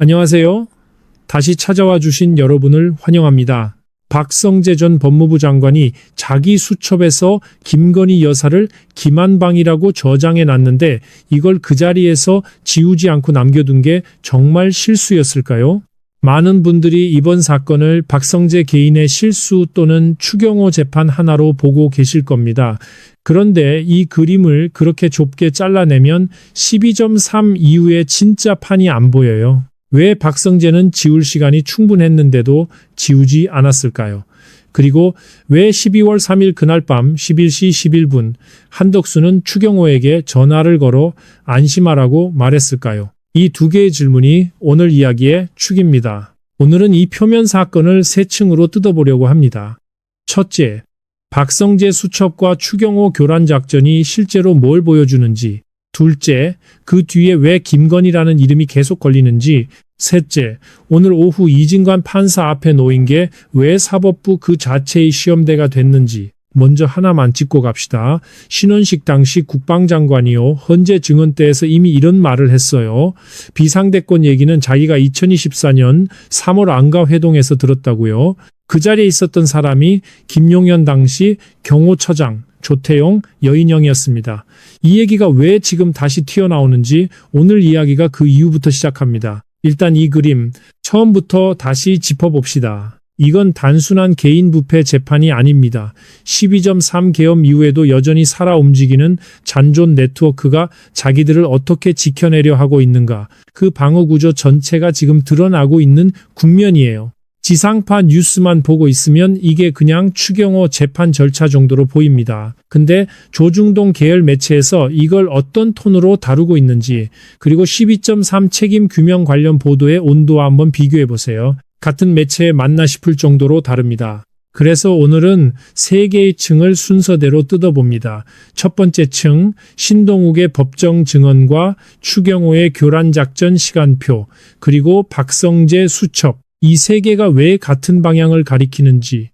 안녕하세요. 다시 찾아와 주신 여러분을 환영합니다. 박성재 전 법무부 장관이 자기 수첩에서 김건희 여사를 김한방이라고 저장해 놨는데 이걸 그 자리에서 지우지 않고 남겨둔 게 정말 실수였을까요? 많은 분들이 이번 사건을 박성재 개인의 실수 또는 추경호 재판 하나로 보고 계실 겁니다. 그런데 이 그림을 그렇게 좁게 잘라내면 12.3 이후에 진짜 판이 안 보여요. 왜 박성재는 지울 시간이 충분했는데도 지우지 않았을까요? 그리고 왜 12월 3일 그날 밤 11시 11분 한덕수는 추경호에게 전화를 걸어 안심하라고 말했을까요? 이 두 개의 질문이 오늘 이야기의 축입니다. 오늘은 이 표면 사건을 세 층으로 뜯어보려고 합니다. 첫째, 박성재 수첩과 추경호 교란 작전이 실제로 뭘 보여주는지. 둘째, 그 뒤에 왜 김건희라는 이름이 계속 걸리는지. 셋째, 오늘 오후 이진관 판사 앞에 놓인 게 왜 사법부 그 자체의 시험대가 됐는지. 먼저 하나만 짚고 갑시다. 신원식 당시 국방장관이요. 헌재 증언대에서 이미 이런 말을 했어요. 비상대권 얘기는 자기가 2024년 3월 안가회동에서 들었다고요. 그 자리에 있었던 사람이 김용현 당시 경호처장, 조태용, 여인영이었습니다. 이 얘기가 왜 지금 다시 튀어나오는지 오늘 이야기가 그 이유부터 시작합니다. 일단 이 그림 처음부터 다시 짚어봅시다. 이건 단순한 개인 부패 재판이 아닙니다. 12.3 계엄 이후에도 여전히 살아 움직이는 잔존 네트워크가 자기들을 어떻게 지켜내려 하고 있는가. 그 방어 구조 전체가 지금 드러나고 있는 국면이에요. 지상파 뉴스만 보고 있으면 이게 그냥 추경호 재판 절차 정도로 보입니다. 근데 조중동 계열 매체에서 이걸 어떤 톤으로 다루고 있는지, 그리고 12.3 책임 규명 관련 보도의 온도와 한번 비교해 보세요. 같은 매체에 맞나 싶을 정도로 다릅니다. 그래서 오늘은 세 개의 층을 순서대로 뜯어봅니다. 첫 번째 층, 신동욱의 법정 증언과 추경호의 교란 작전 시간표, 그리고 박성재 수첩. 이 세 개가 왜 같은 방향을 가리키는지.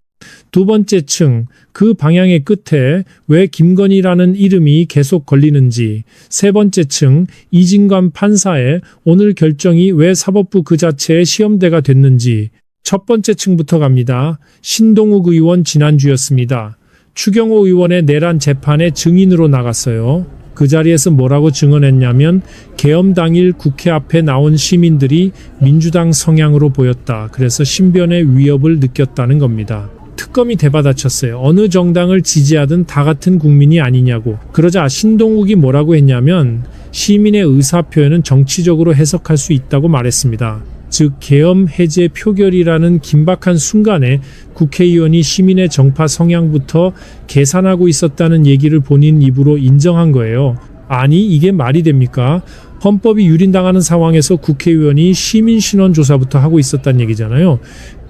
두 번째 층, 그 방향의 끝에 왜 김건희라는 이름이 계속 걸리는지. 세 번째 층, 이진관 판사의 오늘 결정이 왜 사법부 그 자체의 시험대가 됐는지. 첫 번째 층부터 갑니다. 신동욱 의원 지난주였습니다. 추경호 의원의 내란 재판에 증인으로 나갔어요. 그 자리에서 뭐라고 증언했냐면 계엄 당일 국회 앞에 나온 시민들이 민주당 성향으로 보였다. 그래서 신변의 위협을 느꼈다는 겁니다. 특검이 대받아쳤어요. 어느 정당을 지지하든 다 같은 국민이 아니냐고. 그러자 신동욱이 뭐라고 했냐면 시민의 의사표현은 정치적으로 해석할 수 있다고 말했습니다. 즉 계엄 해제 표결이라는 긴박한 순간에 국회의원이 시민의 정파 성향부터 계산하고 있었다는 얘기를 본인 입으로 인정한 거예요. 아니 이게 말이 됩니까? 헌법이 유린당하는 상황에서 국회의원이 시민 신원 조사부터 하고 있었다는 얘기잖아요.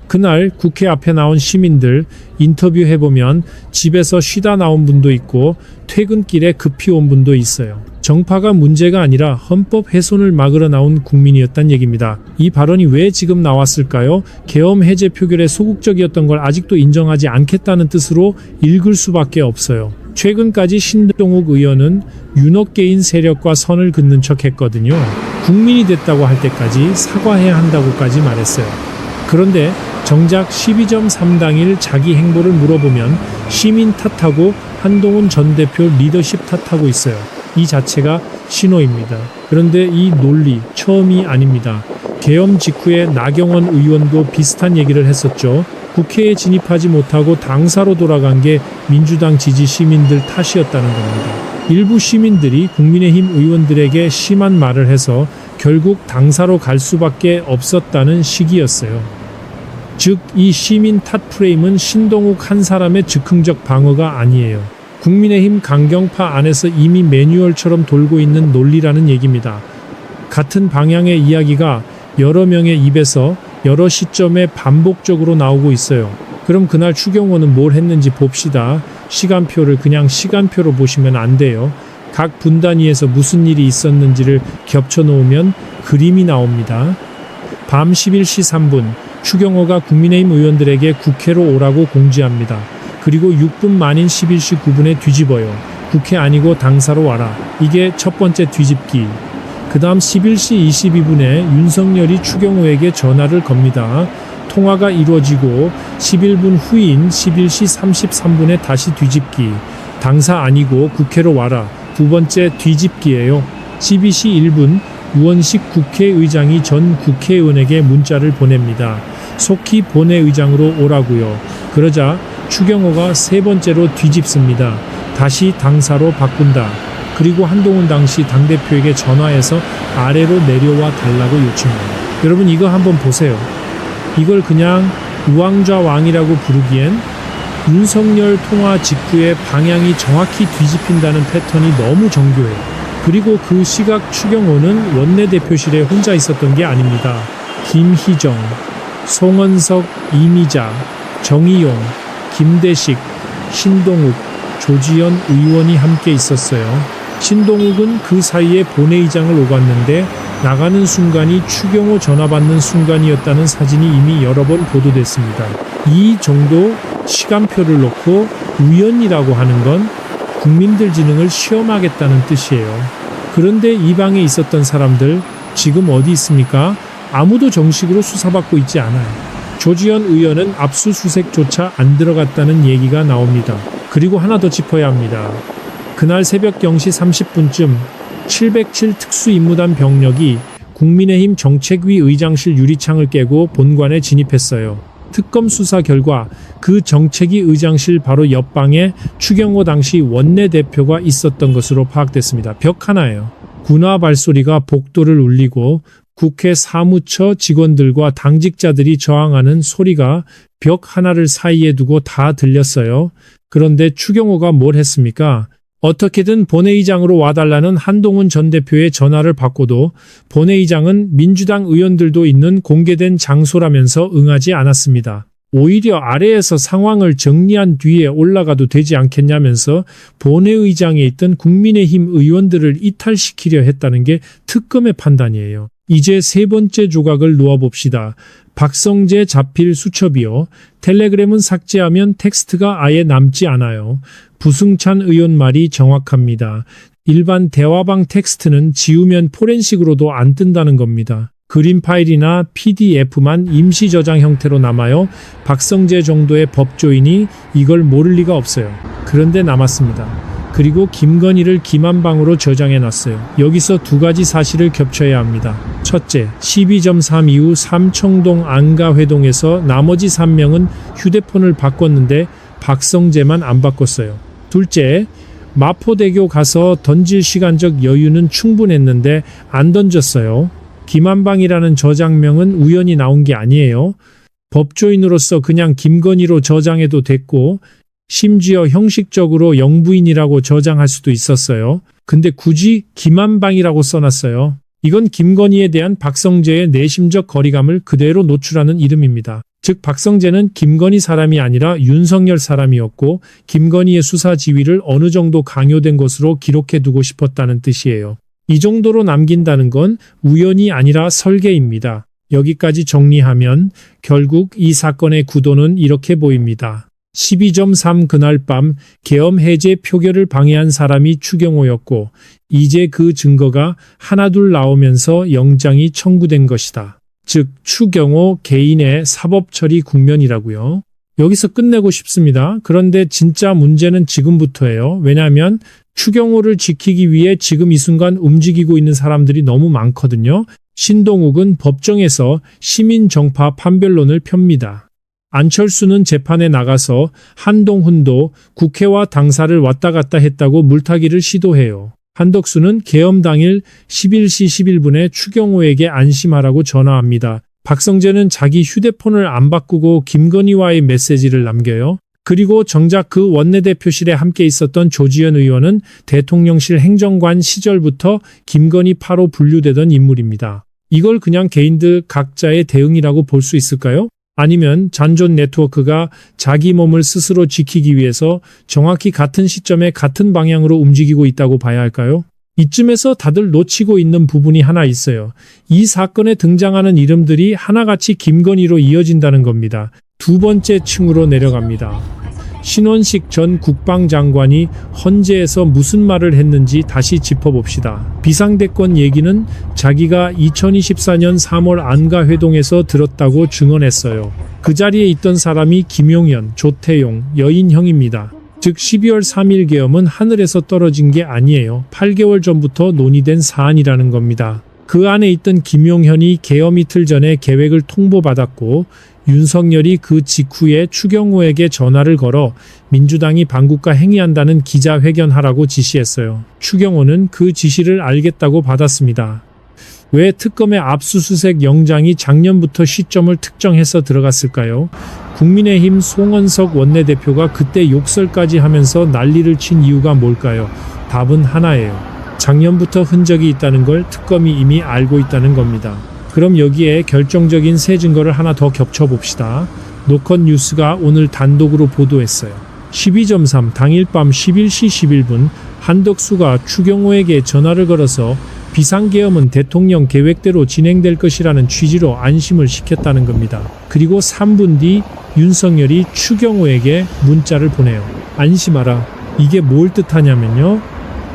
그날 국회 앞에 나온 시민들 인터뷰해보면 집에서 쉬다 나온 분도 있고 퇴근길에 급히 온 분도 있어요. 정파가 문제가 아니라 헌법 훼손을 막으러 나온 국민이었단 얘기입니다. 이 발언이 왜 지금 나왔을까요? 계엄 해제 표결에 소극적이었던 걸 아직도 인정하지 않겠다는 뜻으로 읽을 수밖에 없어요. 최근까지 신동욱 의원은 윤핵계인 세력과 선을 긋는 척 했거든요. 국민이 됐다고 할 때까지 사과해야 한다고까지 말했어요. 그런데 정작 12.3 당일 자기 행보를 물어보면 시민 탓하고 한동훈 전 대표 리더십 탓하고 있어요. 이 자체가 신호입니다. 그런데 이 논리 처음이 아닙니다. 계엄 직후에 나경원 의원도 비슷한 얘기를 했었죠. 국회에 진입하지 못하고 당사로 돌아간 게 민주당 지지 시민들 탓이었다는 겁니다. 일부 시민들이 국민의힘 의원들에게 심한 말을 해서 결국 당사로 갈 수밖에 없었다는 시기였어요. 즉, 이 시민 탓 프레임은 신동욱 한 사람의 즉흥적 방어가 아니에요. 국민의힘 강경파 안에서 이미 매뉴얼처럼 돌고 있는 논리라는 얘기입니다. 같은 방향의 이야기가 여러 명의 입에서 여러 시점에 반복적으로 나오고 있어요. 그럼 그날 추경호는 뭘 했는지 봅시다. 시간표를 그냥 시간표로 보시면 안 돼요. 각 분단위에서 무슨 일이 있었는지를 겹쳐놓으면 그림이 나옵니다. 밤 11시 3분 추경호가 국민의힘 의원들에게 국회로 오라고 공지합니다. 그리고 6분 만인 11시 9분에 뒤집어요. 국회 아니고 당사로 와라. 이게 첫 번째 뒤집기. 그 다음 11시 22분에 윤석열이 추경호에게 전화를 겁니다. 통화가 이루어지고 11분 후인 11시 33분에 다시 뒤집기. 당사 아니고 국회로 와라. 두 번째 뒤집기예요. 12시 1분 우원식 국회의장이 전 국회의원에게 문자를 보냅니다. 속히 본회의장으로 오라고요. 그러자 추경호가 세 번째로 뒤집습니다. 다시 당사로 바꾼다. 그리고 한동훈 당시 당대표에게 전화해서 아래로 내려와 달라고 요청합니다. 여러분 이거 한번 보세요. 이걸 그냥 우왕좌왕이라고 부르기엔 윤석열 통화 직후에 방향이 정확히 뒤집힌다는 패턴이 너무 정교해요. 그리고 그 시각 추경호는 원내대표실에 혼자 있었던 게 아닙니다. 김희정, 송원석, 이미자, 정의용, 김대식, 신동욱, 조지현 의원이 함께 있었어요. 신동욱은 그 사이에 본회의장을 오갔는데 나가는 순간이 추경호 전화 받는 순간이었다는 사진이 이미 여러 번 보도됐습니다. 이 정도 시간표를 놓고 우연이라고 하는 건 국민들 지능을 시험하겠다는 뜻이에요. 그런데 이 방에 있었던 사람들 지금 어디 있습니까? 아무도 정식으로 수사받고 있지 않아요. 조지현 의원은 압수수색조차 안 들어갔다는 얘기가 나옵니다. 그리고 하나 더 짚어야 합니다. 그날 새벽 0시 30분쯤 707 특수임무단 병력이 국민의힘 정책위 의장실 유리창을 깨고 본관에 진입했어요. 특검 수사 결과 그 정책위 의장실 바로 옆방에 추경호 당시 원내대표가 있었던 것으로 파악됐습니다. 벽 하나예요. 군화 발소리가 복도를 울리고 국회 사무처 직원들과 당직자들이 저항하는 소리가 벽 하나를 사이에 두고 다 들렸어요. 그런데 추경호가 뭘 했습니까? 어떻게든 본회의장으로 와달라는 한동훈 전 대표의 전화를 받고도 본회의장은 민주당 의원들도 있는 공개된 장소라면서 응하지 않았습니다. 오히려 아래에서 상황을 정리한 뒤에 올라가도 되지 않겠냐면서 본회의장에 있던 국민의힘 의원들을 이탈시키려 했다는 게 특검의 판단이에요. 이제 세 번째 조각을 놓아봅시다. 박성재 자필 수첩이요. 텔레그램은 삭제하면 텍스트가 아예 남지 않아요. 부승찬 의원 말이 정확합니다. 일반 대화방 텍스트는 지우면 포렌식으로도 안 뜬다는 겁니다. 그림 파일이나 PDF만 임시 저장 형태로 남아요. 박성재 정도의 법조인이 이걸 모를 리가 없어요. 그런데 남았습니다. 그리고 김건희를 김한방으로 저장해놨어요. 여기서 두 가지 사실을 겹쳐야 합니다. 첫째, 12.3 이후 삼청동 안가회동에서 나머지 3명은 휴대폰을 바꿨는데 박성재만 안 바꿨어요. 둘째, 마포대교 가서 던질 시간적 여유는 충분했는데 안 던졌어요. 김한방이라는 저장명은 우연히 나온 게 아니에요. 법조인으로서 그냥 김건희로 저장해도 됐고 심지어 형식적으로 영부인이라고 저장할 수도 있었어요. 근데 굳이 김한방이라고 써놨어요. 이건 김건희에 대한 박성재의 내심적 거리감을 그대로 노출하는 이름입니다. 즉 박성재는 김건희 사람이 아니라 윤석열 사람이었고 김건희의 수사 지휘를 어느 정도 강요된 것으로 기록해두고 싶었다는 뜻이에요. 이 정도로 남긴다는 건 우연이 아니라 설계입니다. 여기까지 정리하면 결국 이 사건의 구도는 이렇게 보입니다. 12.3 그날 밤 계엄 해제 표결을 방해한 사람이 추경호였고 이제 그 증거가 하나둘 나오면서 영장이 청구된 것이다. 즉 추경호 개인의 사법 처리 국면이라고요. 여기서 끝내고 싶습니다. 그런데 진짜 문제는 지금부터예요. 왜냐하면 추경호를 지키기 위해 지금 이 순간 움직이고 있는 사람들이 너무 많거든요. 신동욱은 법정에서 시민 정파 판별론을 펴니다. 안철수는 재판에 나가서 한동훈도 국회와 당사를 왔다 갔다 했다고 물타기를 시도해요. 한덕수는 계엄 당일 11시 11분에 추경호에게 안심하라고 전화합니다. 박성재는 자기 휴대폰을 안 바꾸고 김건희와의 메시지를 남겨요. 그리고 정작 그 원내대표실에 함께 있었던 조지현 의원은 대통령실 행정관 시절부터 김건희 파로 분류되던 인물입니다. 이걸 그냥 개인들 각자의 대응이라고 볼 수 있을까요? 아니면 잔존 네트워크가 자기 몸을 스스로 지키기 위해서 정확히 같은 시점에 같은 방향으로 움직이고 있다고 봐야 할까요? 이쯤에서 다들 놓치고 있는 부분이 하나 있어요. 이 사건에 등장하는 이름들이 하나같이 김건희로 이어진다는 겁니다. 두 번째 층으로 내려갑니다. 신원식 전 국방장관이 헌재에서 무슨 말을 했는지 다시 짚어봅시다. 비상대권 얘기는 자기가 2024년 3월 안가회동에서 들었다고 증언했어요. 그 자리에 있던 사람이 김용현, 조태용, 여인형입니다. 즉 12월 3일 계엄은 하늘에서 떨어진 게 아니에요. 8개월 전부터 논의된 사안이라는 겁니다. 그 안에 있던 김용현이 계엄 이틀 전에 계획을 통보받았고 윤석열이 그 직후에 추경호에게 전화를 걸어 민주당이 반국가 행위한다는 기자회견하라고 지시했어요. 추경호는 그 지시를 알겠다고 받았습니다. 왜 특검의 압수수색 영장이 작년부터 시점을 특정해서 들어갔을까요? 국민의힘 송원석 원내대표가 그때 욕설까지 하면서 난리를 친 이유가 뭘까요? 답은 하나예요. 작년부터 흔적이 있다는 걸 특검이 이미 알고 있다는 겁니다. 그럼 여기에 결정적인 새 증거를 하나 더 겹쳐봅시다. 노컷 뉴스가 오늘 단독으로 보도했어요. 12.3 당일 밤 11시 11분 한덕수가 추경호에게 전화를 걸어서 비상계엄은 대통령 계획대로 진행될 것이라는 취지로 안심을 시켰다는 겁니다. 그리고 3분 뒤 윤석열이 추경호에게 문자를 보내요. 안심하라. 이게 뭘 뜻하냐면요.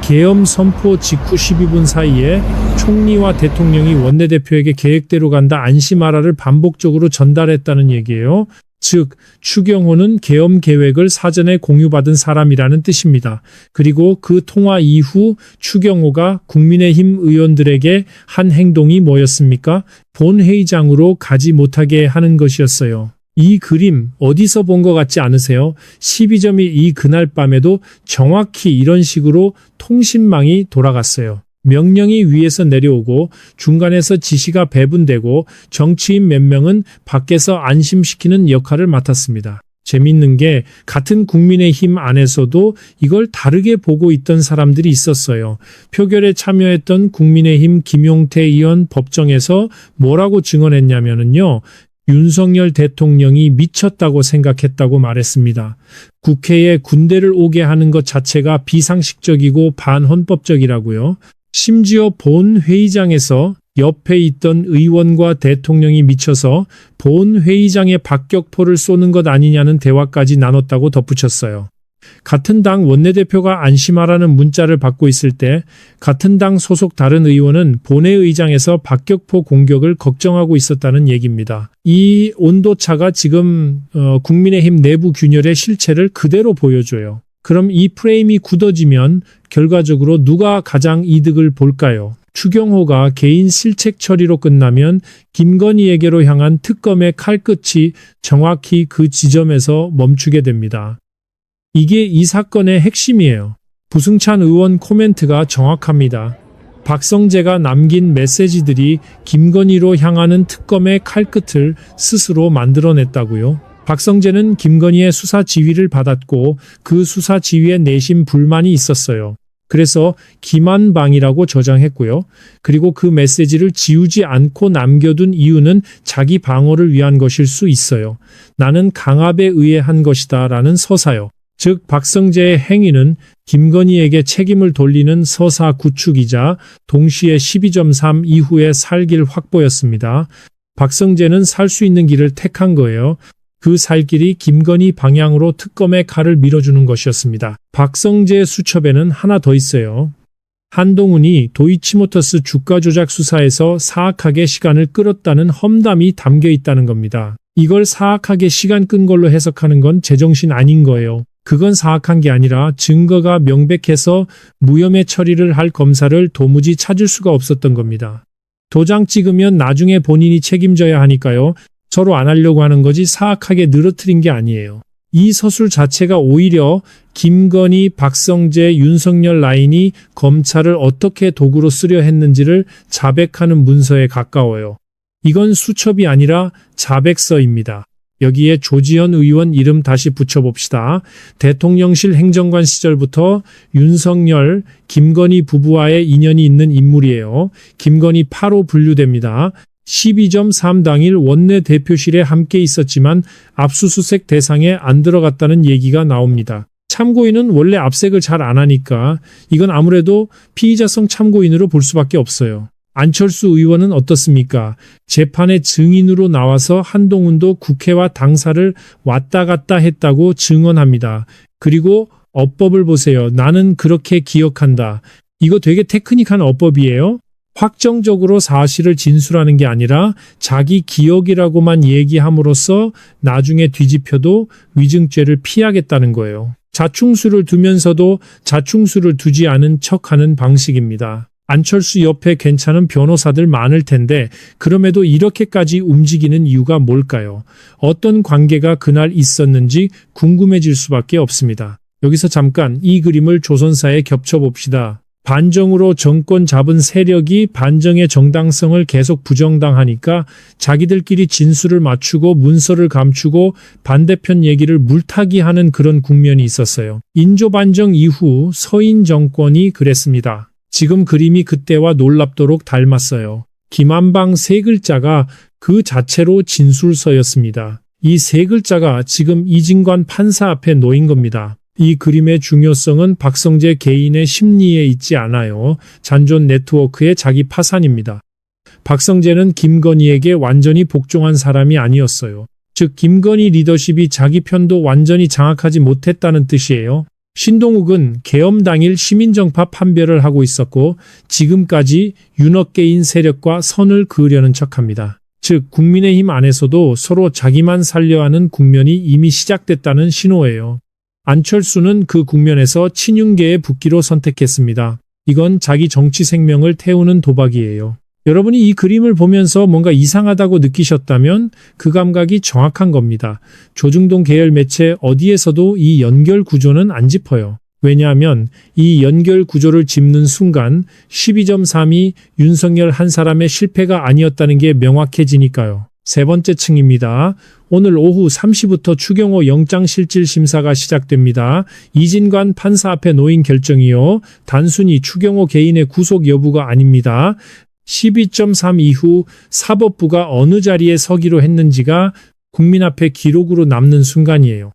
계엄 선포 직후 12분 사이에 총리와 대통령이 원내대표에게 계획대로 간다 안심하라를 반복적으로 전달했다는 얘기예요. 즉 추경호는 계엄 계획을 사전에 공유받은 사람이라는 뜻입니다. 그리고 그 통화 이후 추경호가 국민의힘 의원들에게 한 행동이 뭐였습니까? 본회의장으로 가지 못하게 하는 것이었어요. 이 그림 어디서 본 것 같지 않으세요? 12.2 그날 밤에도 정확히 이런 식으로 통신망이 돌아갔어요. 명령이 위에서 내려오고 중간에서 지시가 배분되고 정치인 몇 명은 밖에서 안심시키는 역할을 맡았습니다. 재밌는 게 같은 국민의힘 안에서도 이걸 다르게 보고 있던 사람들이 있었어요. 표결에 참여했던 국민의힘 김용태 의원 법정에서 뭐라고 증언했냐면요. 윤석열 대통령이 미쳤다고 생각했다고 말했습니다. 국회에 군대를 오게 하는 것 자체가 비상식적이고 반헌법적이라고요. 심지어 본회의장에서 옆에 있던 의원과 대통령이 미쳐서 본회의장에 박격포를 쏘는 것 아니냐는 대화까지 나눴다고 덧붙였어요. 같은 당 원내대표가 안심하라는 문자를 받고 있을 때 같은 당 소속 다른 의원은 본회의장에서 박격포 공격을 걱정하고 있었다는 얘기입니다. 이 온도차가 지금 국민의힘 내부 균열의 실체를 그대로 보여줘요. 그럼 이 프레임이 굳어지면 결과적으로 누가 가장 이득을 볼까요? 추경호가 개인 실책 처리로 끝나면 김건희에게로 향한 특검의 칼끝이 정확히 그 지점에서 멈추게 됩니다. 이게 이 사건의 핵심이에요. 부승찬 의원 코멘트가 정확합니다. 박성재가 남긴 메시지들이 김건희로 향하는 특검의 칼끝을 스스로 만들어냈다고요. 박성재는 김건희의 수사 지휘를 받았고 그 수사 지휘에 내심 불만이 있었어요. 그래서 기만방이라고 저장했고요. 그리고 그 메시지를 지우지 않고 남겨둔 이유는 자기 방어를 위한 것일 수 있어요. 나는 강압에 의해 한 것이다 라는 서사요. 즉 박성재의 행위는 김건희에게 책임을 돌리는 서사 구축이자 동시에 12.3 이후의 살 길 확보였습니다. 박성재는 살 수 있는 길을 택한 거예요. 그 살 길이 김건희 방향으로 특검의 칼을 밀어주는 것이었습니다. 박성재 수첩에는 하나 더 있어요. 한동훈이 도이치모터스 주가 조작 수사에서 사악하게 시간을 끌었다는 험담이 담겨 있다는 겁니다. 이걸 사악하게 시간 끈 걸로 해석하는 건 제정신 아닌 거예요. 그건 사악한 게 아니라 증거가 명백해서 무혐의 처리를 할 검사를 도무지 찾을 수가 없었던 겁니다. 도장 찍으면 나중에 본인이 책임져야 하니까요. 서로 안 하려고 하는 거지 사악하게 늘어뜨린 게 아니에요. 이 서술 자체가 오히려 김건희, 박성재, 윤석열 라인이 검찰을 어떻게 도구로 쓰려 했는지를 자백하는 문서에 가까워요. 이건 수첩이 아니라 자백서입니다. 여기에 조지현 의원 이름 다시 붙여봅시다. 대통령실 행정관 시절부터 윤석열, 김건희 부부와의 인연이 있는 인물이에요. 김건희 8호 분류됩니다. 12.3 당일 원내대표실에 함께 있었지만 압수수색 대상에 안 들어갔다는 얘기가 나옵니다. 참고인은 원래 압색을 잘 안 하니까 이건 아무래도 피의자성 참고인으로 볼 수밖에 없어요. 안철수 의원은 어떻습니까? 재판의 증인으로 나와서 한동훈도 국회와 당사를 왔다 갔다 했다고 증언합니다. 그리고 어법을 보세요. 나는 그렇게 기억한다. 이거 되게 테크닉한 어법이에요. 확정적으로 사실을 진술하는 게 아니라 자기 기억이라고만 얘기함으로써 나중에 뒤집혀도 위증죄를 피하겠다는 거예요. 자충수를 두면서도 자충수를 두지 않은 척하는 방식입니다. 안철수 옆에 괜찮은 변호사들 많을 텐데 그럼에도 이렇게까지 움직이는 이유가 뭘까요? 어떤 관계가 그날 있었는지 궁금해질 수밖에 없습니다. 여기서 잠깐 이 그림을 조선사에 겹쳐봅시다. 반정으로 정권 잡은 세력이 반정의 정당성을 계속 부정당하니까 자기들끼리 진술을 맞추고 문서를 감추고 반대편 얘기를 물타기하는 그런 국면이 있었어요. 인조반정 이후 서인 정권이 그랬습니다. 지금 그림이 그때와 놀랍도록 닮았어요. 김한방 세 글자가 그 자체로 진술서였습니다. 이 세 글자가 지금 이진관 판사 앞에 놓인 겁니다. 이 그림의 중요성은 박성재 개인의 심리에 있지 않아요. 잔존 네트워크의 자기 파산입니다. 박성재는 김건희에게 완전히 복종한 사람이 아니었어요. 즉 김건희 리더십이 자기 편도 완전히 장악하지 못했다는 뜻이에요. 신동욱은 계엄 당일 시민정파 판별을 하고 있었고 지금까지 윤핵개인 세력과 선을 그으려는 척합니다. 즉 국민의힘 안에서도 서로 자기만 살려 하는 국면이 이미 시작됐다는 신호예요. 안철수는 그 국면에서 친윤계의 붙기로 선택했습니다. 이건 자기 정치 생명을 태우는 도박이에요. 여러분이 이 그림을 보면서 뭔가 이상하다고 느끼셨다면 그 감각이 정확한 겁니다. 조중동 계열 매체 어디에서도 이 연결 구조는 안 짚어요. 왜냐하면 이 연결 구조를 짚는 순간 12.3이 윤석열 한 사람의 실패가 아니었다는 게 명확해지니까요. 세 번째 층입니다. 오늘 오후 3시부터 추경호 영장실질심사가 시작됩니다. 이진관 판사 앞에 놓인 결정이요. 단순히 추경호 개인의 구속 여부가 아닙니다. 12.3 이후 사법부가 어느 자리에 서기로 했는지가 국민 앞에 기록으로 남는 순간이에요.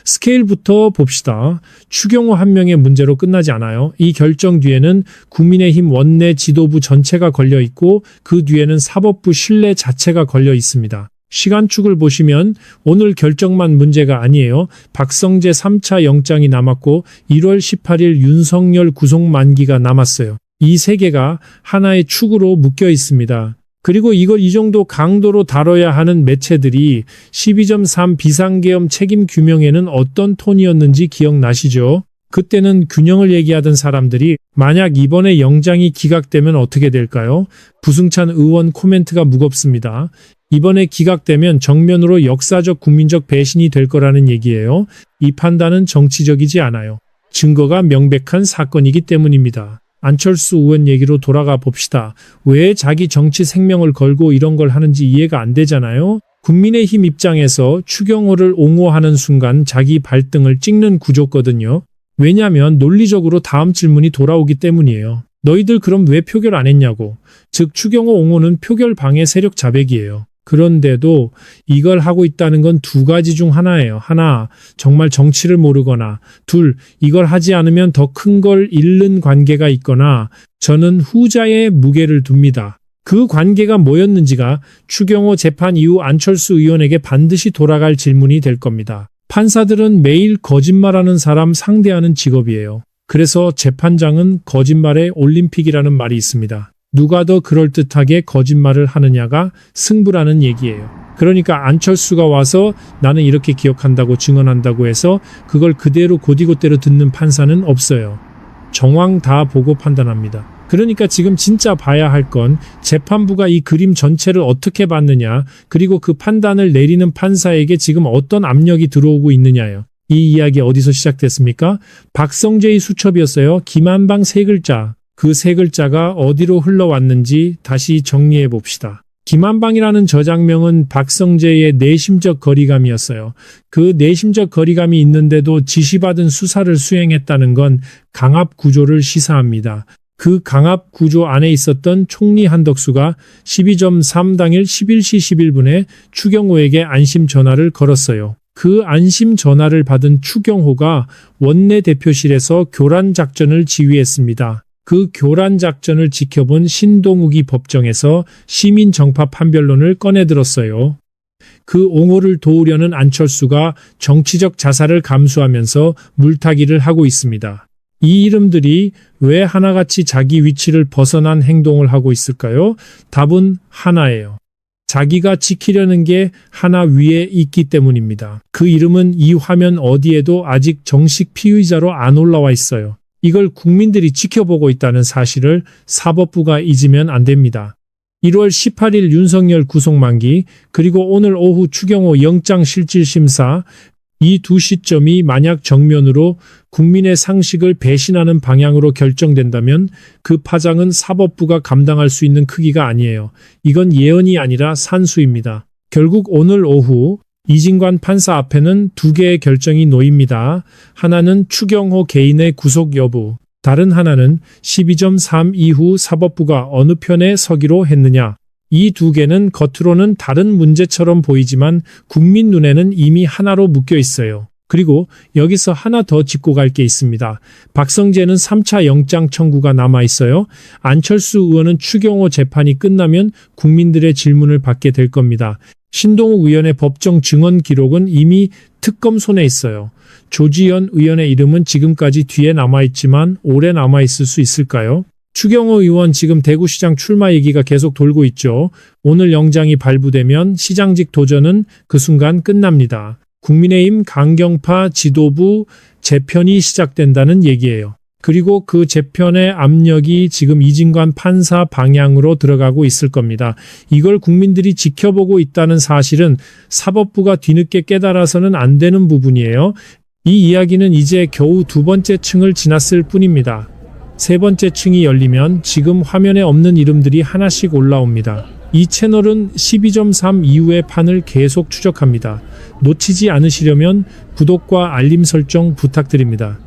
스케일부터 봅시다. 추경호 한 명의 문제로 끝나지 않아요. 이 결정 뒤에는 국민의힘 원내 지도부 전체가 걸려 있고 그 뒤에는 사법부 신뢰 자체가 걸려 있습니다. 시간축을 보시면 오늘 결정만 문제가 아니에요. 박성재 3차 영장이 남았고 1월 18일 윤석열 구속 만기가 남았어요. 이 세 개가 하나의 축으로 묶여 있습니다. 그리고 이걸 이 정도 강도로 다뤄야 하는 매체들이 12.3 비상계엄 책임 규명에는 어떤 톤이었는지 기억나시죠? 그때는 균형을 얘기하던 사람들이 만약 이번에 영장이 기각되면 어떻게 될까요? 부승찬 의원 코멘트가 무겁습니다. 이번에 기각되면 정면으로 역사적 국민적 배신이 될 거라는 얘기예요. 이 판단은 정치적이지 않아요. 증거가 명백한 사건이기 때문입니다. 안철수 의원 얘기로 돌아가 봅시다. 왜 자기 정치 생명을 걸고 이런 걸 하는지 이해가 안 되잖아요. 국민의힘 입장에서 추경호를 옹호하는 순간 자기 발등을 찍는 구조거든요. 왜냐하면 논리적으로 다음 질문이 돌아오기 때문이에요. 너희들 그럼 왜 표결 안 했냐고. 즉 추경호 옹호는 표결 방해 세력 자백이에요. 그런데도 이걸 하고 있다는 건 두 가지 중 하나예요. 하나, 정말 정치를 모르거나 둘, 이걸 하지 않으면 더 큰 걸 잃는 관계가 있거나 저는 후자에 무게를 둡니다. 그 관계가 뭐였는지가 추경호 재판 이후 안철수 의원에게 반드시 돌아갈 질문이 될 겁니다. 판사들은 매일 거짓말하는 사람 상대하는 직업이에요. 그래서 재판장은 거짓말의 올림픽이라는 말이 있습니다. 누가 더 그럴듯하게 거짓말을 하느냐가 승부라는 얘기예요. 그러니까 안철수가 와서 나는 이렇게 기억한다고 증언한다고 해서 그걸 그대로 곧이곧대로 듣는 판사는 없어요. 정황 다 보고 판단합니다. 그러니까 지금 진짜 봐야 할 건 재판부가 이 그림 전체를 어떻게 봤느냐, 그리고 그 판단을 내리는 판사에게 지금 어떤 압력이 들어오고 있느냐예요. 이 이야기 어디서 시작됐습니까? 박성재의 수첩이었어요. 김한방 세 글자. 그 세 글자가 어디로 흘러왔는지 다시 정리해 봅시다. 김한방이라는 저장명은 박성재의 내심적 거리감이었어요. 그 내심적 거리감이 있는데도 지시받은 수사를 수행했다는 건 강압 구조를 시사합니다. 그 강압 구조 안에 있었던 총리 한덕수가 12.3 당일 11시 11분에 추경호에게 안심 전화를 걸었어요. 그 안심 전화를 받은 추경호가 원내대표실에서 교란 작전을 지휘했습니다. 그 교란 작전을 지켜본 신동욱이 법정에서 시민 정파 판별론을 꺼내들었어요. 그 옹호를 도우려는 안철수가 정치적 자살을 감수하면서 물타기를 하고 있습니다. 이 이름들이 왜 하나같이 자기 위치를 벗어난 행동을 하고 있을까요? 답은 하나예요. 자기가 지키려는 게 하나 위에 있기 때문입니다. 그 이름은 이 화면 어디에도 아직 정식 피의자로 안 올라와 있어요. 이걸 국민들이 지켜보고 있다는 사실을 사법부가 잊으면 안 됩니다. 1월 18일 윤석열 구속 만기, 그리고 오늘 오후 추경호 영장실질심사, 이 두 시점이 만약 정면으로 국민의 상식을 배신하는 방향으로 결정된다면 그 파장은 사법부가 감당할 수 있는 크기가 아니에요. 이건 예언이 아니라 산수입니다. 결국 오늘 오후 이진관 판사 앞에는 두 개의 결정이 놓입니다. 하나는 추경호 개인의 구속 여부, 다른 하나는 12.3 이후 사법부가 어느 편에 서기로 했느냐. 이 두 개는 겉으로는 다른 문제처럼 보이지만 국민 눈에는 이미 하나로 묶여 있어요. 그리고 여기서 하나 더 짚고 갈 게 있습니다. 박성재는 3차 영장 청구가 남아 있어요. 안철수 의원은 추경호 재판이 끝나면 국민들의 질문을 받게 될 겁니다. 신동욱 의원의 법정 증언 기록은 이미 특검 손에 있어요. 조지현 의원의 이름은 지금까지 뒤에 남아있지만 오래 남아있을 수 있을까요? 추경호 의원 지금 대구시장 출마 얘기가 계속 돌고 있죠. 오늘 영장이 발부되면 시장직 도전은 그 순간 끝납니다. 국민의힘 강경파 지도부 재편이 시작된다는 얘기예요. 그리고 그 재편의 압력이 지금 이진관 판사 방향으로 들어가고 있을 겁니다. 이걸 국민들이 지켜보고 있다는 사실은 사법부가 뒤늦게 깨달아서는 안 되는 부분이에요. 이 이야기는 이제 겨우 두 번째 층을 지났을 뿐입니다. 세 번째 층이 열리면 지금 화면에 없는 이름들이 하나씩 올라옵니다. 이 채널은 12.3 이후의 판을 계속 추적합니다. 놓치지 않으시려면 구독과 알림 설정 부탁드립니다.